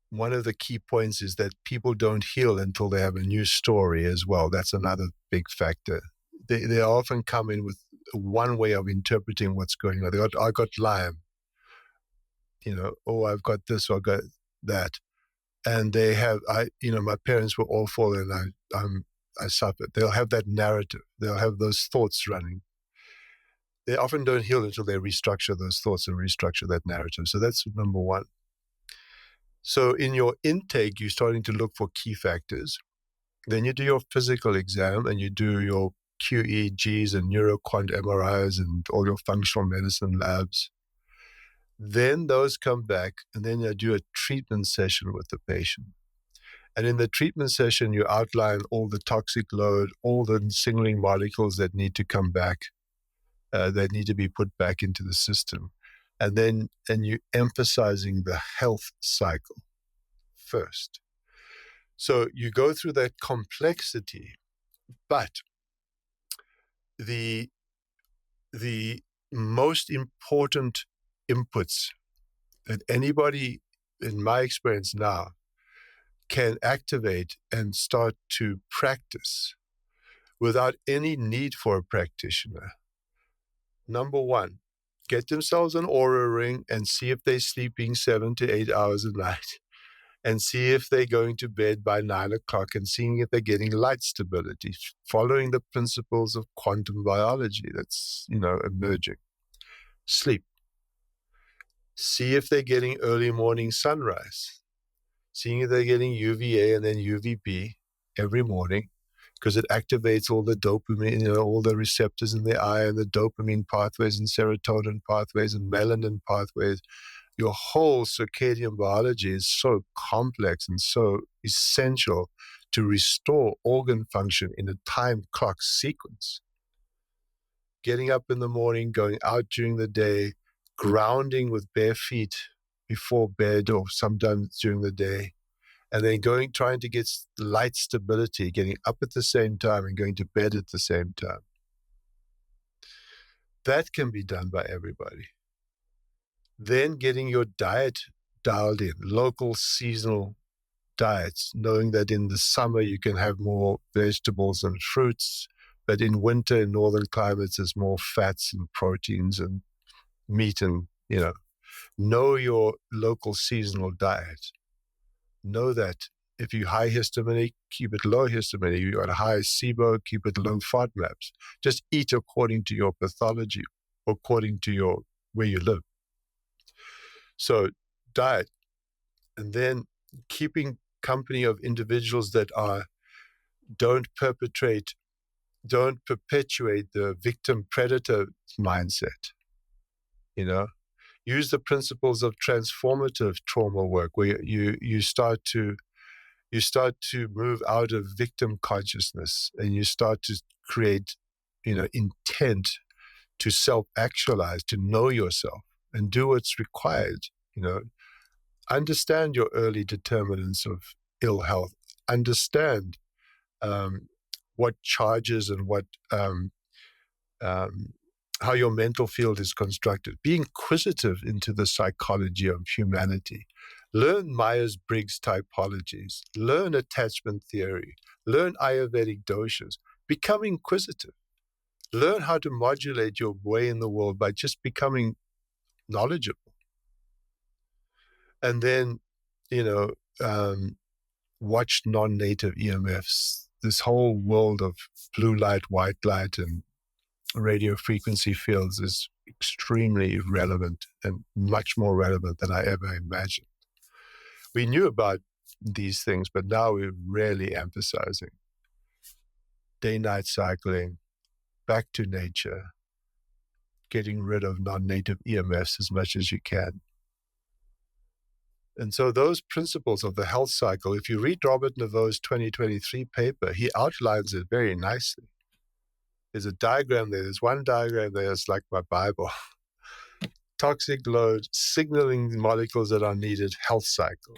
One of the key points is that people don't heal until they have a new story as well. That's another big factor. They often come in with one way of interpreting what's going on. I got Lyme, I've got this or I got that. And they have, my parents were awful and I suffered. They'll have that narrative. They'll have those thoughts running. They often don't heal until they restructure those thoughts and restructure that narrative. So that's number one. So in your intake, you're starting to look for key factors. Then you do your physical exam and you do your QEGs and neuroquant MRIs and all your functional medicine labs. Then those come back, and then you do a treatment session with the patient. And in the treatment session, you outline all the toxic load, all the signaling molecules that need to come back, that need to be put back into the system. And you emphasizing the health cycle first. So you go through that complexity, but the most important inputs that anybody, in my experience now, can activate and start to practice without any need for a practitioner. Number one, get themselves an Aura ring and see if they're sleeping 7 to 8 hours a night, and see if they're going to bed by 9 o'clock, and seeing if they're getting light stability, following the principles of quantum biology that's, emerging. Sleep. See if they're getting early morning sunrise, seeing if they're getting UVA and then UVB every morning, because it activates all the dopamine, all the receptors in the eye, and the dopamine pathways and serotonin pathways and melanin pathways. Your whole circadian biology is so complex and so essential to restore organ function in a time clock sequence. Getting up in the morning, going out during the day, grounding with bare feet before bed or sometimes during the day, and then trying to get light stability, getting up at the same time and going to bed at the same time. That can be done by everybody. Then getting your diet dialed in, local seasonal diets, knowing that in the summer you can have more vegetables and fruits, but in winter in northern climates there's more fats and proteins and meat, and know your local seasonal diet. Know that if you're high histaminic, keep it low histaminic. If you're at a high SIBO, keep it low FODMAPs. Just eat according to your pathology, according to where you live. So diet, and then keeping company of individuals that don't perpetuate the victim-predator mindset. Use the principles of transformative trauma work, where you start to move out of victim consciousness, and you start to create, intent to self-actualize, to know yourself and do what's required. Understand your early determinants of ill health. Understand what charges and what how your mental field is constructed. Be inquisitive into the psychology of humanity. Learn Myers-Briggs typologies. Learn attachment theory. Learn Ayurvedic doshas. Become inquisitive. Learn how to modulate your way in the world by just becoming knowledgeable. And then, watch non-native EMFs. This whole world of blue light, white light, and radio frequency fields is extremely relevant, and much more relevant than I ever imagined. We knew about these things, but now we're really emphasizing day-night cycling, back to nature, getting rid of non-native EMFs as much as you can. And so those principles of the health cycle, if you read Robert Navarro's 2023 paper, he outlines it very nicely. There's a diagram there. There's one diagram there. It's like my Bible. Toxic load, signaling molecules that are needed, health cycle.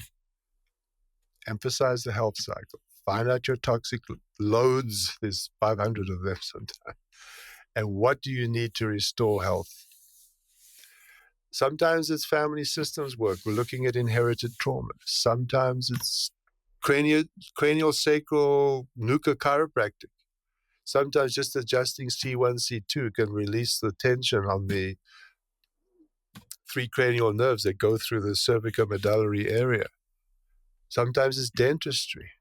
Emphasize the health cycle. Find out your toxic loads. There's 500 of them sometimes. And what do you need to restore health? Sometimes it's family systems work. We're looking at inherited trauma. Sometimes it's cranial sacral nuca chiropractic. Sometimes just adjusting C1, C2 can release the tension on the 3 cranial nerves that go through the cervicomedullary area. Sometimes it's dentistry.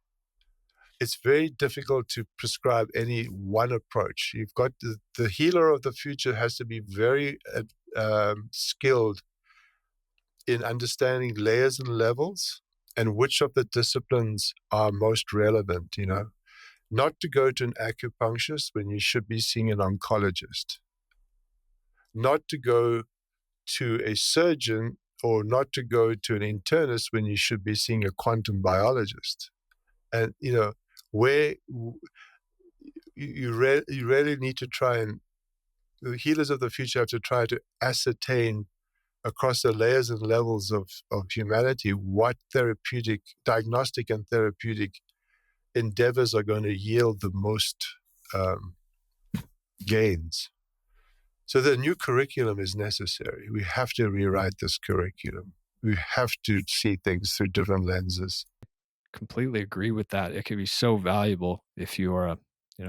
It's very difficult to prescribe any one approach. You've got the healer of the future has to be very skilled in understanding layers and levels and which of the disciplines are most relevant, not to go to an acupuncturist when you should be seeing an oncologist, not to go to a surgeon or not to go to an internist when you should be seeing a quantum biologist. And, where you really need to try and, the healers of the future have to try to ascertain across the layers and levels of humanity what therapeutic, diagnostic and therapeutic endeavors are going to yield the most gains. So the new curriculum is necessary. We have to rewrite this curriculum. We have to see things through different lenses. Completely agree with that. It could be so valuable if you are a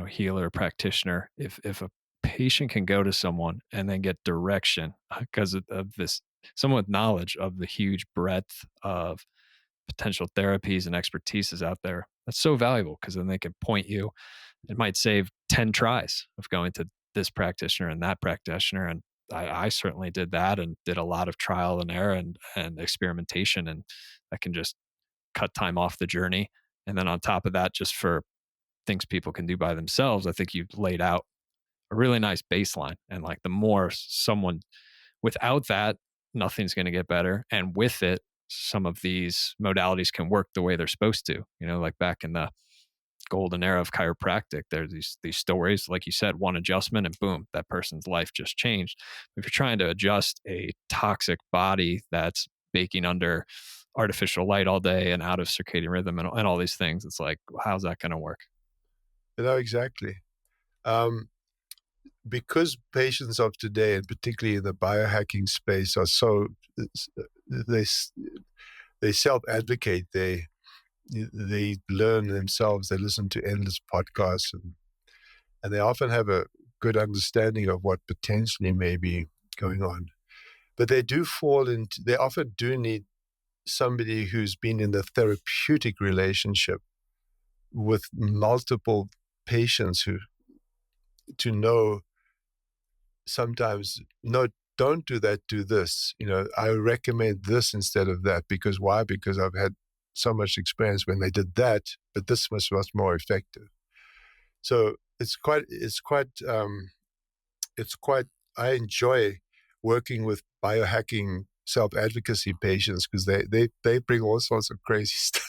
healer or practitioner. If a patient can go to someone and then get direction because of this, someone with knowledge of the huge breadth of potential therapies and expertise is out there. That's so valuable because then they can point you. It might save 10 tries of going to this practitioner and that practitioner. And I certainly did that and did a lot of trial and error and experimentation. And that can just cut time off the journey. And then on top of that, just for things people can do by themselves, I think you've laid out a really nice baseline. And like the more someone without that, nothing's going to get better. And with it, some of these modalities can work the way they're supposed to, like back in the golden era of chiropractic, there's these stories, like you said, one adjustment and boom, that person's life just changed. If you're trying to adjust a toxic body that's baking under artificial light all day and out of circadian rhythm and all these things, it's like, how's that going to work? Exactly. Because patients of today, and particularly in the biohacking space, are so, they self-advocate, they learn themselves, they listen to endless podcasts, and they often have a good understanding of what potentially may be going on. But they often do need somebody who's been in the therapeutic relationship with multiple patients to know sometimes, no, don't do that, do this. I recommend this instead of that. Because why? Because I've had so much experience when they did that, but this was more effective. So it's quite, I enjoy working with biohacking self-advocacy patients because they bring all sorts of crazy stuff.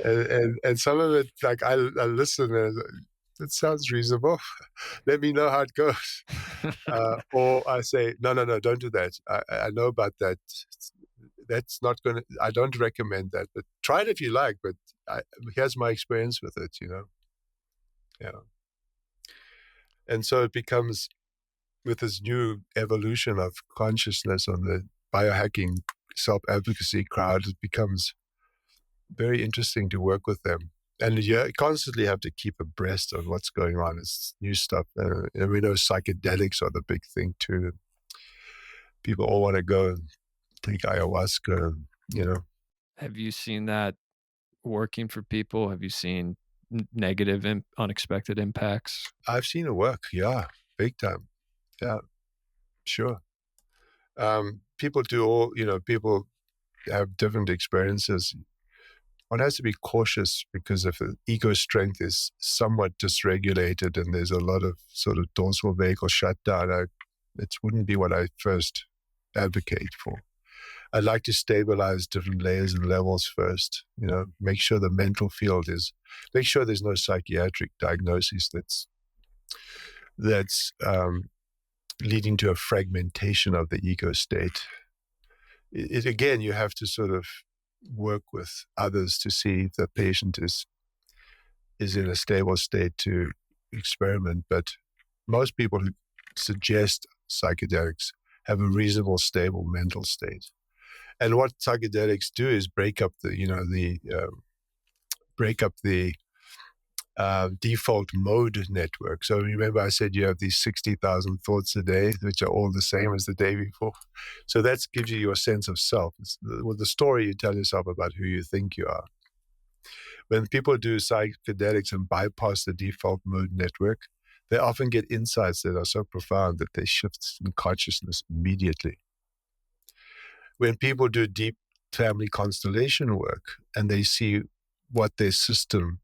and some of it, like I listen and it sounds reasonable. Let me know how it goes. Or I say, no, don't do that. I know about that. That's not going to, I don't recommend that, but try it if you like, but here's my experience with it, Yeah. And so it becomes, with this new evolution of consciousness on the biohacking self-advocacy crowd, it becomes very interesting to work with them. And you constantly have to keep abreast of what's going on. It's new stuff. And we know psychedelics are the big thing too. People all want to go and take ayahuasca, Have you seen that working for people? Have you seen negative, unexpected impacts? I've seen it work. Yeah, big time. Yeah, sure. People do people have different experiences. One has to be cautious because if the ego strength is somewhat dysregulated and there's a lot of sort of dorsal vagal shutdown, it wouldn't be what I first advocate for. I'd like to stabilize different layers and levels first, make sure the mental field make sure there's no psychiatric diagnosis that's leading to a fragmentation of the ego state. Again, you have to sort of work with others to see if the patient is in a stable state to experiment. But most people who suggest psychedelics have a reasonable, stable mental state. And what psychedelics do is break up the default mode network. So remember I said you have these 60,000 thoughts a day, which are all the same as the day before. So that gives you your sense of self. It's the story you tell yourself about who you think you are. When people do psychedelics and bypass the default mode network, they often get insights that are so profound that they shift in consciousness immediately. When people do deep family constellation work and they see what their system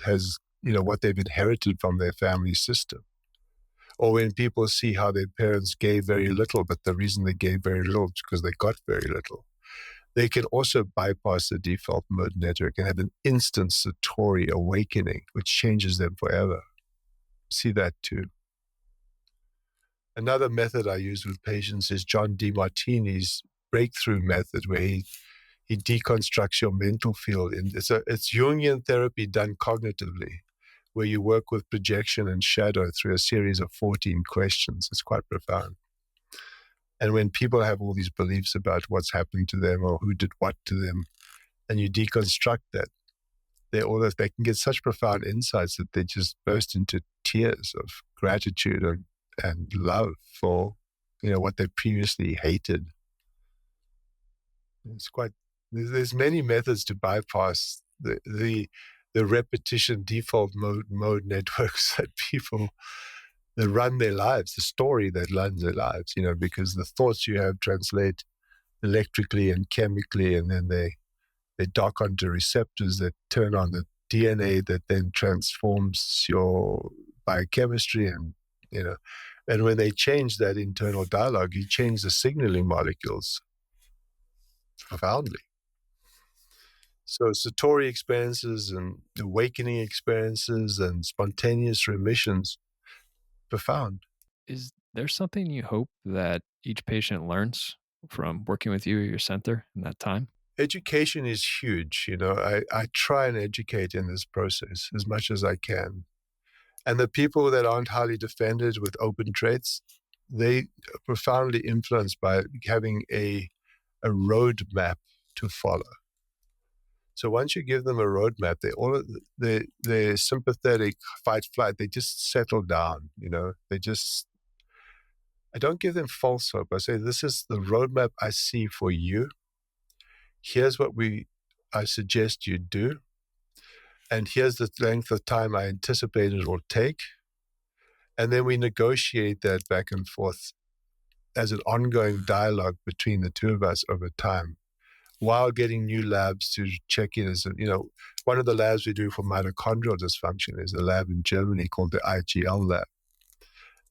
has, what they've inherited from their family system. Or when people see how their parents gave very little, but the reason they gave very little is because they got very little. They can also bypass the default mode network and have an instant satori awakening, which changes them forever. See that too. Another method I use with patients is John DeMartini's breakthrough method, where he deconstructs your mental field. And it's Jungian therapy done cognitively, where you work with projection and shadow through a series of 14 questions. It's quite profound. And when people have all these beliefs about what's happened to them or who did what to them, and you deconstruct that, they can get such profound insights that they just burst into tears of gratitude and love for, what they previously hated. It's quite. There's many methods to bypass the repetition default mode networks that people that run their lives, the story that runs their lives. Because the thoughts you have translate electrically and chemically, and then they dock onto receptors that turn on the DNA that then transforms your biochemistry, and and when they change that internal dialogue, you change the signaling molecules profoundly. So satori experiences and awakening experiences and spontaneous remissions, profound. Is there something you hope that each patient learns from working with you at your center in that time? Education is huge. I try and educate in this process as much as I can. And the people that aren't highly defended with open traits, they are profoundly influenced by having a roadmap to follow. So once you give them a roadmap, they're sympathetic, fight, flight. They just settle down. I don't give them false hope. I say, this is the roadmap I see for you. Here's what I suggest you do. And here's the length of time I anticipate it will take. And then we negotiate that back and forth as an ongoing dialogue between the two of us over time, while getting new labs to check in. One of the labs we do for mitochondrial dysfunction is a lab in Germany called the IGL lab.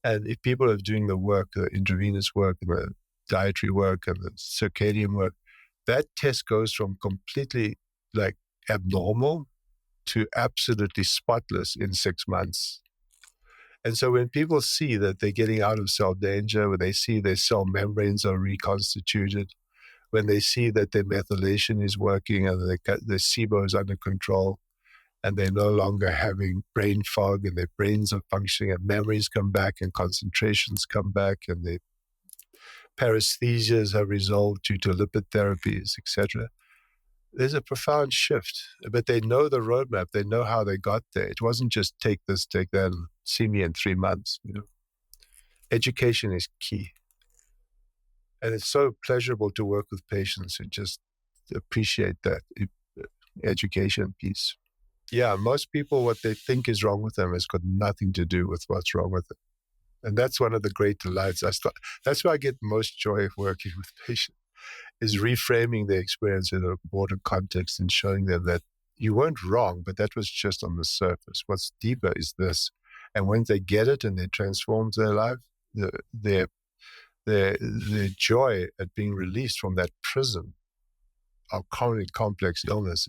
And if people are doing the work, the intravenous work and the dietary work and the circadian work, that test goes from completely abnormal to absolutely spotless in 6 months. And so when people see that they're getting out of cell danger, when they see their cell membranes are reconstituted, when they see that their methylation is working and the SIBO is under control, and they're no longer having brain fog, and their brains are functioning, and memories come back, and concentrations come back, and their paresthesias have resolved due to lipid therapies, etc. There's a profound shift, but they know the roadmap. They know how they got there. It wasn't just take this, take that, and see me in 3 months. Education is key. And it's so pleasurable to work with patients who just appreciate that education piece. Yeah, most people, what they think is wrong with them has got nothing to do with what's wrong with them. And that's one of the great delights. That's why I get most joy of working with patients, is reframing their experience in a broader context and showing them that you weren't wrong, but that was just on the surface. What's deeper is this. And when they get it and they transform their life, their joy at being released from that prison of chronic complex illness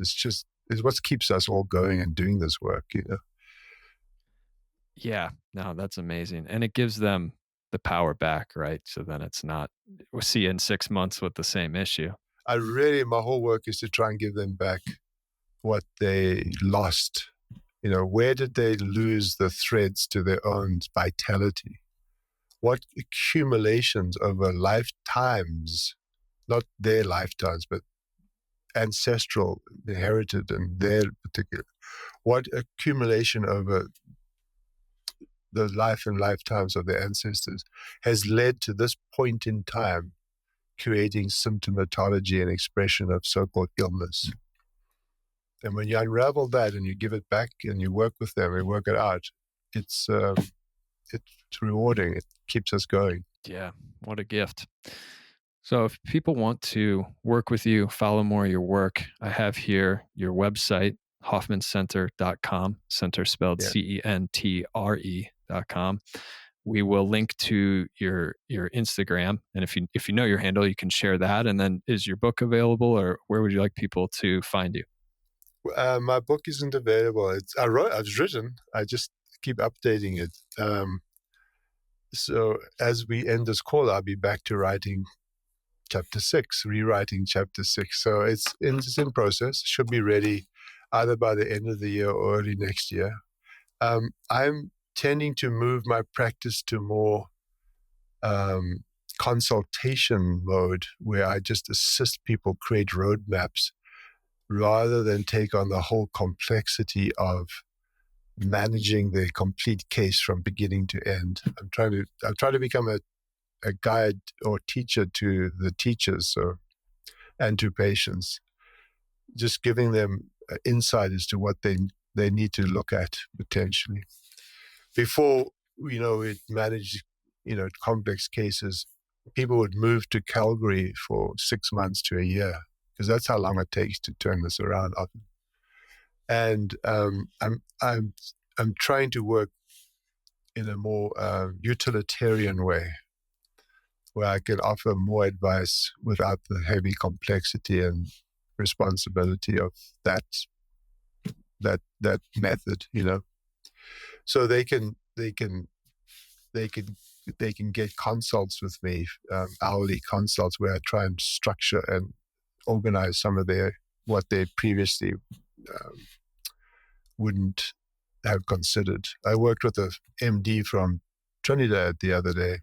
is what keeps us all going and doing this work. Yeah, no, that's amazing. And it gives them the power back, right? So then it's not, we'll see you in 6 months with the same issue. My whole work is to try and give them back what they lost. Where did they lose the threads to their own vitality? What accumulations over lifetimes, not their lifetimes, but ancestral, inherited in their particular, what accumulation over the life and lifetimes of their ancestors has led to this point in time, creating symptomatology and expression of so-called illness. And when you unravel that and you give it back and you work with them and work it out, it's rewarding. It keeps us going. Yeah, what a gift. So if people want to work with you, follow more of your work, I have here your website, hoffmancenter.com, center spelled Yeah. CENTRE.com. We will link to your Instagram, and if you know your handle, you can share that. And then, is your book available, or where would you like people to find you? My book isn't available. I've written. I just keep updating it. So as we end this call, I'll be back to writing rewriting chapter 6. So it's in process. Should be ready either by the end of the year or early next year. I'm tending to move my practice to more consultation mode, where I just assist people create roadmaps rather than take on the whole complexity of managing the complete case from beginning to end. I'm trying to become a guide or teacher to the teachers, and to patients, just giving them insight as to what they need to look at potentially before it managed complex cases. People would move to Calgary for 6 months to a year, because that's how long it takes to turn this around often. And I'm trying to work in a more utilitarian way, where I can offer more advice without the heavy complexity and responsibility of that method. So they can get consults with me, hourly consults, where I try and structure and organize some of what they previously wouldn't have considered. I worked with a MD from Trinidad the other day,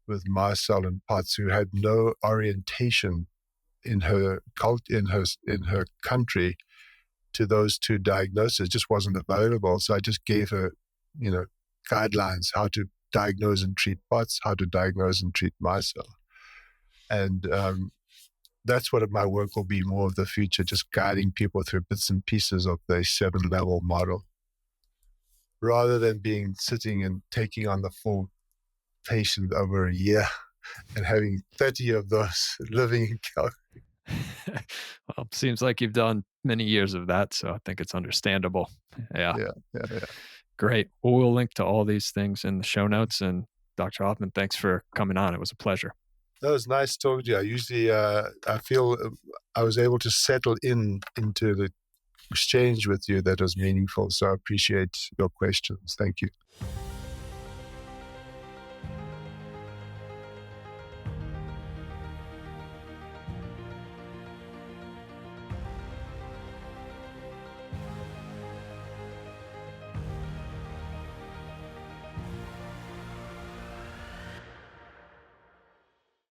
with Marcel and Potts, who had no orientation in her country to those two diagnoses. Just wasn't available. So I just gave her, guidelines how to diagnose and treat Potts, how to diagnose and treat Marcel. And that's what my work will be more of the future, just guiding people through bits and pieces of the 7-level model, rather than sitting and taking on the full patient over a year and having 30 of those living in Calgary. Well, seems like you've done many years of that, so I think it's understandable. Yeah. Great. Well, we'll link to all these things in the show notes. And Dr. Hoffman, thanks for coming on. It was a pleasure. That was nice talking to you. I usually, I feel I was able to settle into the exchange with you that was meaningful. So I appreciate your questions. Thank you.